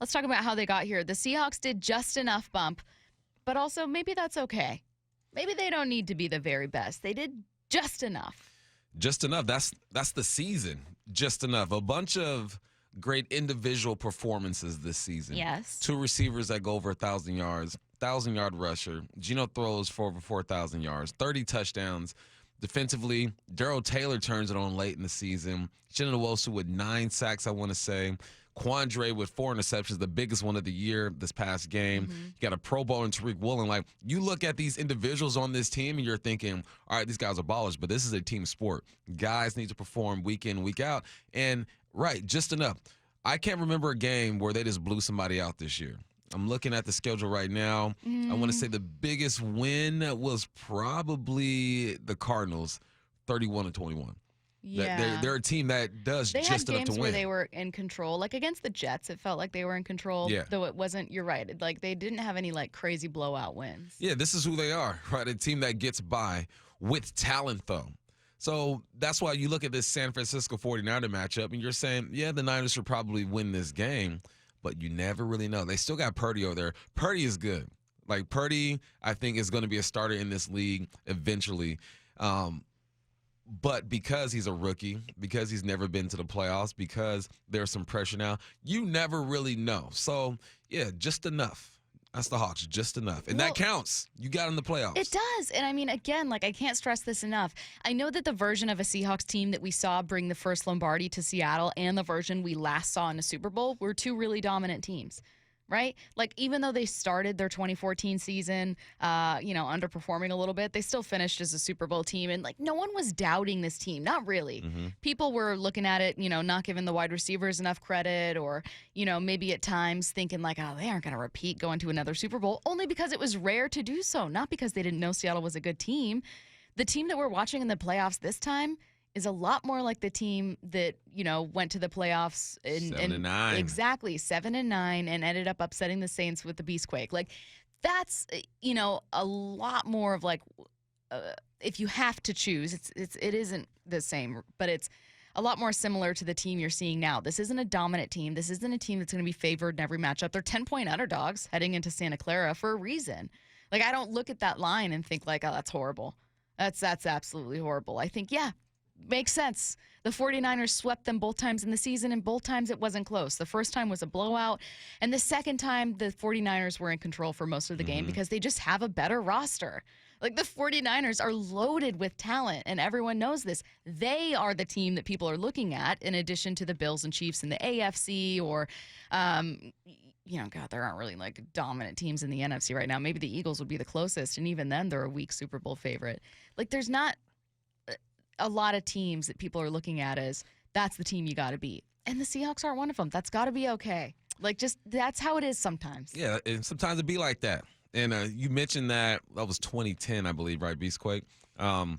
let's talk about how they got here. The Seahawks did just enough bump, but also maybe that's okay. Maybe they don't need to be the very best. They did just enough. Just enough. That's the season. Just enough. A bunch of great individual performances this season. Yes. 2 receivers that go over 1,000 yards, 1,000-yard rusher. Geno throws for over 4,000 yards, 30 touchdowns. Defensively, Darrell Taylor turns it on late in the season. Chinonwosu with 9 sacks, I want to say. Quandre with 4 interceptions, the biggest one of the year this past game. Mm-hmm. You got a Pro Bowl in Tariq Woolen. Like, you look at these individuals on this team and you're thinking, all right, these guys are ballers, but this is a team sport. Guys need to perform week in, week out. And, right, just enough. I can't remember a game where they just blew somebody out this year. I'm looking at the schedule right now. I want to say the biggest win was probably the Cardinals, 31-21. Yeah. They're a team that does They just had enough to games win. where they were in control. Like against the Jets, it felt like they were in control. Yeah. Though it wasn't, you're right. Like they didn't have any like crazy blowout wins. Yeah, this is who they are, right? A team that gets by with talent, though. So that's why you look at this San Francisco 49er matchup and you're saying, yeah, the Niners should probably win this game, but you never really know. They still got Purdy over there. Purdy is good. Like Purdy, I think, is going to be a starter in this league eventually. But because he's a rookie, because he's never been to the playoffs, because there's some pressure now, you never really know. So, yeah, just enough. That's the Hawks, just enough. And that counts. You got in the playoffs. It does. And I mean, again, like I can't stress this enough. I know that the version of a Seahawks team that we saw bring the first Lombardi to Seattle and the version we last saw in a Super Bowl were 2 really dominant teams. Right? Like, even though they started their 2014 season, underperforming a little bit, they still finished as a Super Bowl team. And, like, no one was doubting this team. Not really. Mm-hmm. People were looking at it, not giving the wide receivers enough credit or, maybe at times thinking, like, oh, they aren't going to repeat going to another Super Bowl, only because it was rare to do so, not because they didn't know Seattle was a good team. The team that we're watching in the playoffs this time is a lot more like the team that, went to the playoffs in 7-9. Exactly, 7-9 and ended up upsetting the Saints with the Beastquake. Like that's, a lot more of like if you have to choose, it isn't the same, but it's a lot more similar to the team you're seeing now. This isn't a dominant team. This isn't a team that's going to be favored in every matchup. They're 10-point underdogs heading into Santa Clara for a reason. Like I don't look at that line and think like, oh, that's horrible. That's absolutely horrible. I think, yeah, makes sense. The 49ers swept them both times in the season, and both times it wasn't close. The first time was a blowout, and the second time the 49ers were in control for most of the game because they just have a better roster. Like the 49ers are loaded with talent, and everyone knows this. They are the team that people are looking at in addition to the Bills and Chiefs in the AFC or, God, there aren't really like dominant teams in the NFC right now. Maybe the Eagles would be the closest, and even then they're a weak Super Bowl favorite. Like there's not a lot of teams that people are looking at as that's the team you got to beat. And the Seahawks aren't one of them. That's got to be okay. Like, just that's how it is sometimes. Yeah, and sometimes it be like that. And you mentioned that was 2010, I believe, right, Beastquake? I'm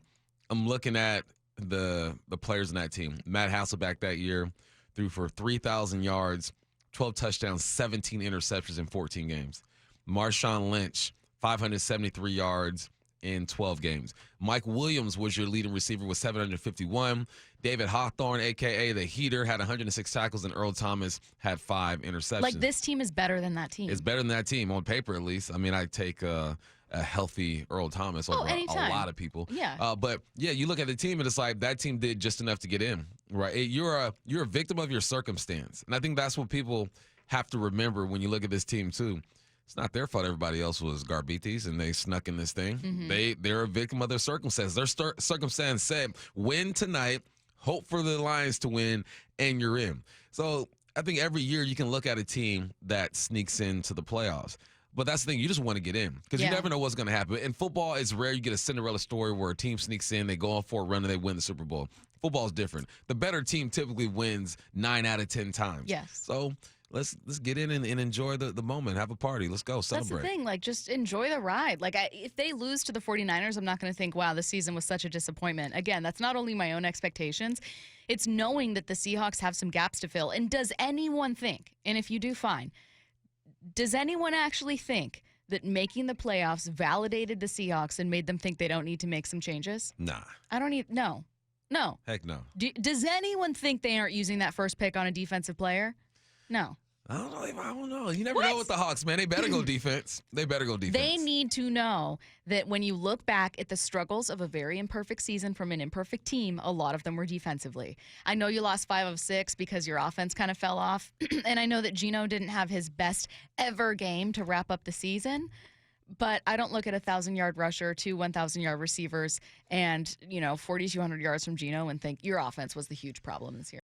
looking at the players in that team. Matt Hasselbeck that year threw for 3,000 yards, 12 touchdowns, 17 interceptions in 14 games. Marshawn Lynch, 573 yards in 12 games. Mike Williams was your leading receiver with 751. David Hawthorne, a.k.a. the Heater, had 106 tackles, and Earl Thomas had 5 interceptions. Like, this team is better than that team. It's better than that team, on paper at least. I mean, I take a healthy Earl Thomas over a lot of people. Yeah. But, yeah, you look at the team, and it's like that team did just enough to get in, right? You're a victim of your circumstance. And I think that's what people have to remember when you look at this team, too. It's not their fault everybody else was garbitis and they snuck in this thing. Mm-hmm. They're a victim of their circumstance. Their circumstance said, win tonight, hope for the Lions to win, and you're in. So I think every year you can look at a team that sneaks into the playoffs. But that's the thing. You just want to get in because you never know what's going to happen. In football, it's rare you get a Cinderella story where a team sneaks in, they go on for a run, and they win the Super Bowl. Football is different. The better team typically wins 9 out of 10 times. Yes. So let's get in and enjoy the moment. Have a party. Let's go. Celebrate. That's the thing. Like, just enjoy the ride. Like, if they lose to the 49ers, I'm not going to think, wow, this season was such a disappointment. Again, that's not only my own expectations. It's knowing that the Seahawks have some gaps to fill. And does anyone think, and if you do, fine, does anyone actually think that making the playoffs validated the Seahawks and made them think they don't need to make some changes? Nah. No. Heck no. Does anyone think they aren't using that first pick on a defensive player? No. I don't know. You never know with the Hawks, man. They better go defense. They better go defense. They need to know that when you look back at the struggles of a very imperfect season from an imperfect team, a lot of them were defensively. I know you lost 5 of 6 because your offense kind of fell off. And I know that Geno didn't have his best ever game to wrap up the season. But I don't look at a 1,000-yard rusher, 2 1,000-yard receivers, and 4,200 yards from Geno and think your offense was the huge problem this year.